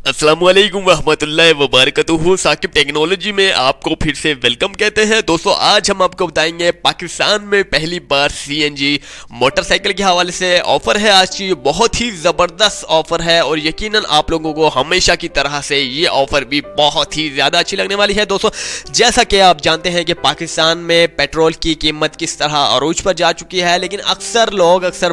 अस्सलामुअलैकुम वरहमतुल्लाहि वबरकatuhu। साकिब टेक्नोलॉजी में आपको फिर से वेलकम कहते हैं। दोस्तों आज हम आपको बताएंगे पाकिस्तान में पहली बार सीएनजी मोटरसाइकिल के हवाले से ऑफ़र है। आज की बहुत ही ज़बरदस्त ऑफ़र है और यकीनन आप लोगों को हमेशा की तरह से ये ऑफ़र भी बहुत ही ज़्यादा अच्छी लगने वाली है। दोस्तों जैसा कि आप जानते हैं कि पाकिस्तान में पेट्रोल की कीमत किस तरह अरूज पर जा चुकी है, लेकिन अक्सर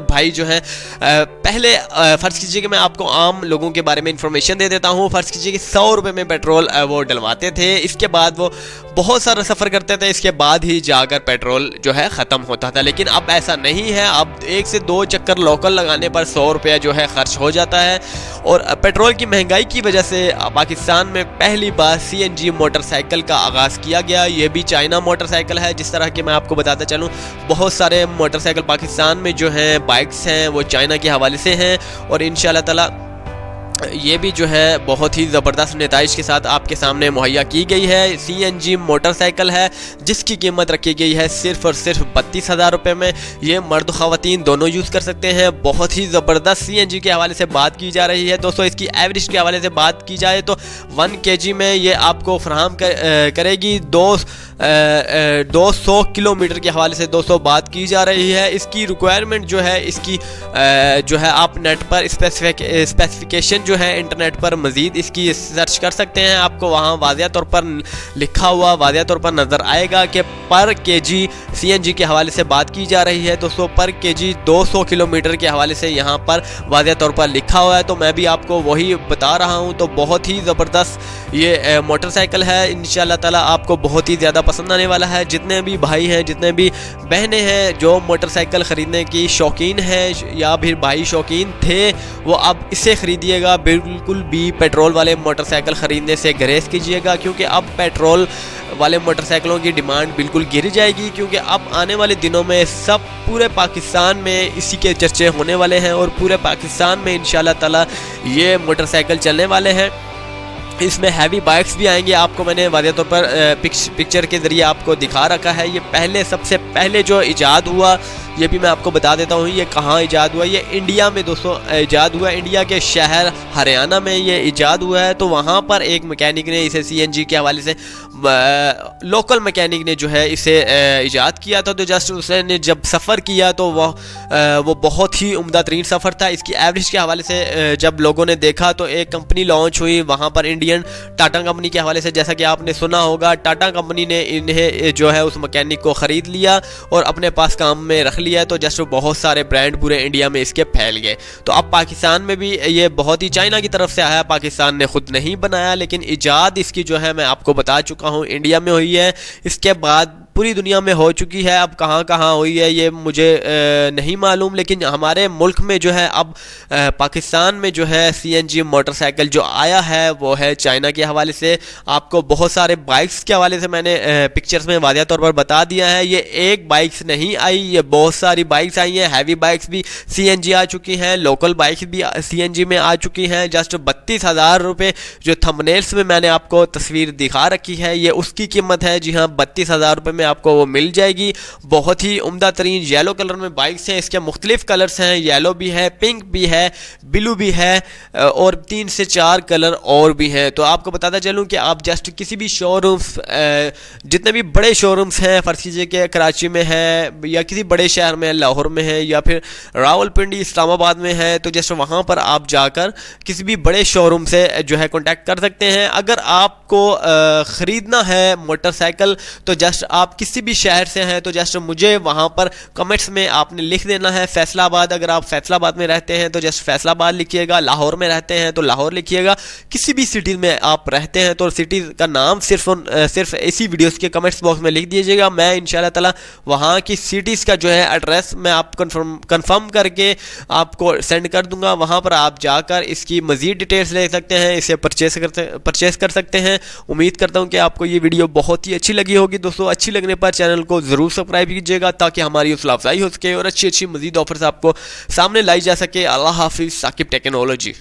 भाई जो हैं पहले फ़र्ज़ कीजिए कि मैं आपको आम लोगों के बारे में इंफॉर्मेशन दे देता हूँ। फर्ज कीजिए कि 100 रुपये में पेट्रोल वो डलवाते थे, इसके बाद वो बहुत सारा सफ़र करते थे, इसके बाद ही जाकर पेट्रोल जो है ख़त्म होता था। लेकिन अब ऐसा नहीं है, अब 1 से 2 चक्कर लोकल लगाने पर 100 रुपया जो है खर्च हो जाता है। और पेट्रोल की महंगाई की वजह से पाकिस्तान में पहली बार सीएनजी मोटरसाइकिल का आगाज़ किया गया। ये भी चाइना मोटरसाइकिल है। जिस तरह कि मैं आपको बताता चलूँ, बहुत सारे मोटरसाइकिल पाकिस्तान में जो हैं बाइक्स हैं वो चाइना के हवाले से हैं और इंशाअल्लाह ताला ये भी जो है बहुत ही ज़बरदस्त नताइज के साथ आपके सामने मुहैया की गई है। सीएनजी मोटरसाइकिल है जिसकी कीमत रखी गई है सिर्फ़ और सिर्फ 32,000 रुपये में। ये मर्द ख़वातीन दोनों यूज़ कर सकते हैं। बहुत ही ज़बरदस्त सीएनजी के हवाले से बात की जा रही है। दोस्तों इसकी एवरेज के हवाले से बात की जाए तो 1 kg में ये आपको फराहम करेगी 200 किलोमीटर के हवाले से दोस्तों बात की जा रही है। इसकी रिक्वायरमेंट जो है इसकी जो है आप नेट पर स्पेसिफिकेशन जो है इंटरनेट पर मज़ीद इसकी सर्च कर सकते हैं। आपको वहाँ वाज़िया तौर पर लिखा हुआ वाज़िया तौर पर नज़र आएगा कि पर केजी सीएनजी के हवाले से बात की जा रही है। दोस्तों पर केजी 200 किलोमीटर के हवाले से यहाँ पर वाज़िया तौर पर लिखा हुआ है, तो मैं भी आपको वही बता रहा हूँ। तो बहुत ही ज़बरदस्त ये मोटरसाइकिल है। इंशाअल्लाह ताला आपको बहुत ही ज़्यादा पसंद आने वाला है। जितने भी भाई हैं, जितने भी बहनें हैं जो मोटरसाइकिल ख़रीदने की शौकीन हैं या फिर भाई शौकीन थे, वो अब इसे ख़रीदिएगा। बिल्कुल भी पेट्रोल वाले मोटरसाइकिल ख़रीदने से गुरेज कीजिएगा, क्योंकि अब पेट्रोल वाले मोटरसाइकिलों की डिमांड बिल्कुल गिर जाएगी। क्योंकि अब आने वाले दिनों में सब पूरे पाकिस्तान में इसी के चर्चे होने वाले हैं और पूरे पाकिस्तान में इंशाअल्लाह ताला ये मोटरसाइकिल चलने वाले हैं। इसमें हैवी बाइक्स भी आएंगे। आपको मैंने वाज़ेह तौर पर पिक्चर के ज़रिए आपको दिखा रखा है। ये सबसे पहले जो इजाद हुआ, ये भी मैं आपको बता देता हूँ ये कहाँ इजाद हुआ। ये इंडिया में दोस्तों इजाद हुआ। इंडिया के शहर हरियाणा में ये इजाद हुआ है। तो वहाँ पर एक मैकेनिक ने इसे सीएनजी के हवाले से लोकल मैकेनिक ने जो है इसे इजाद किया था। तो जस्ट उसने जब सफ़र किया तो वो बहुत ही उम्दा तरीन सफ़र था। इसकी एवरेज के हवाले से जब लोगों ने देखा तो एक कंपनी लॉन्च हुई वहाँ पर, इंडियन टाटा कंपनी के हवाले से। जैसा कि आपने सुना होगा, टाटा कंपनी ने इन्हें जो है उस मैकेनिक को ख़रीद लिया और अपने पास काम में रख लिया। तो जस्ट बहुत सारे ब्रांड पूरे इंडिया में इसके फैल गए। तो अब पाकिस्तान में भी ये बहुत ही चाइना की तरफ से आया, पाकिस्तान ने खुद नहीं बनाया, लेकिन इजाद इसकी जो है मैं आपको बता चुका हूँ इंडिया में हुई है। इसके बाद पूरी दुनिया में हो चुकी है। अब कहाँ कहाँ हुई है ये मुझे नहीं मालूम, लेकिन हमारे मुल्क में जो है अब पाकिस्तान में जो है सीएनजी मोटरसाइकिल जो आया है वो है चाइना के हवाले से। आपको बहुत सारे बाइक्स के हवाले से मैंने पिक्चर्स में वाज़ेह तौर पर बता दिया है। ये एक बाइक्स नहीं आई, ये बहुत सारी बाइक्स आई हैं। हैवी बाइक्स भी सीएनजी आ चुकी हैं, लोकल बाइक्स भी सीएनजी में आ चुकी हैं। जस्ट 32,000 रुपये जो थंबनेल्स में मैंने आपको तस्वीर दिखा रखी है ये उसकी कीमत है। जी हाँ, 32,000 रुपये में आपको वो मिल जाएगी। बहुत ही उम्दा तरीन येलो कलर में बाइक्स हैं। इसके मुख्तलिफ कलर्स हैं, येलो भी है, पिंक भी है, ब्लू भी है और 3 से 4 कलर और भी हैं। तो आपको बताता चलूँ कि आप जस्ट किसी भी शोरूम्स, जितने भी बड़े शोरूम्स हैं, फ़र्ज़ कीजिए कि कराची में है या किसी बड़े शहर में, लाहौर में है या फिर रावलपिंडी इस्लामाबाद में है, तो जस्ट वहाँ पर आप जाकर किसी भी बड़े शोरूम से जो है कॉन्टैक्ट कर सकते हैं। अगर आपको ख़रीदना है मोटरसाइकिल तो जस्ट आप किसी भी शहर से हैं तो जस्ट मुझे वहाँ पर कमेंट्स में आपने लिख देना है फैसलाबाद। अगर आप फैसलाबाद में रहते हैं तो जस्ट फैसलाबाद लिखिएगा, लाहौर में रहते हैं तो लाहौर लिखिएगा। किसी भी सिटी में आप रहते हैं तो सिटी का नाम सिर्फ इसी वीडियोस के कमेंट्स बॉक्स में लिख दीजिएगा। मैं इंशाअल्लाह ताला वहाँ की सिटीज़ का जो है एड्रेस मैं आप कंफर्म करके आपको सेंड कर दूंगा। वहाँ पर आप जाकर इसकी मज़ीद डिटेल्स ले सकते हैं, इसे परचेस कर सकते हैं। उम्मीद करता हूँ कि आपको ये वीडियो बहुत ही अच्छी लगी होगी। दोस्तों अच्छी लगने पर चैनल को ज़रूर सब्सक्राइब कीजिएगा ताकि हमारी हौसला अफजाई हो सके और अच्छी मज़ीद ऑफर्स आपको सामने लाई जा सके। अल्लाह हाफिज़। साकिब टेक्नोलॉजी।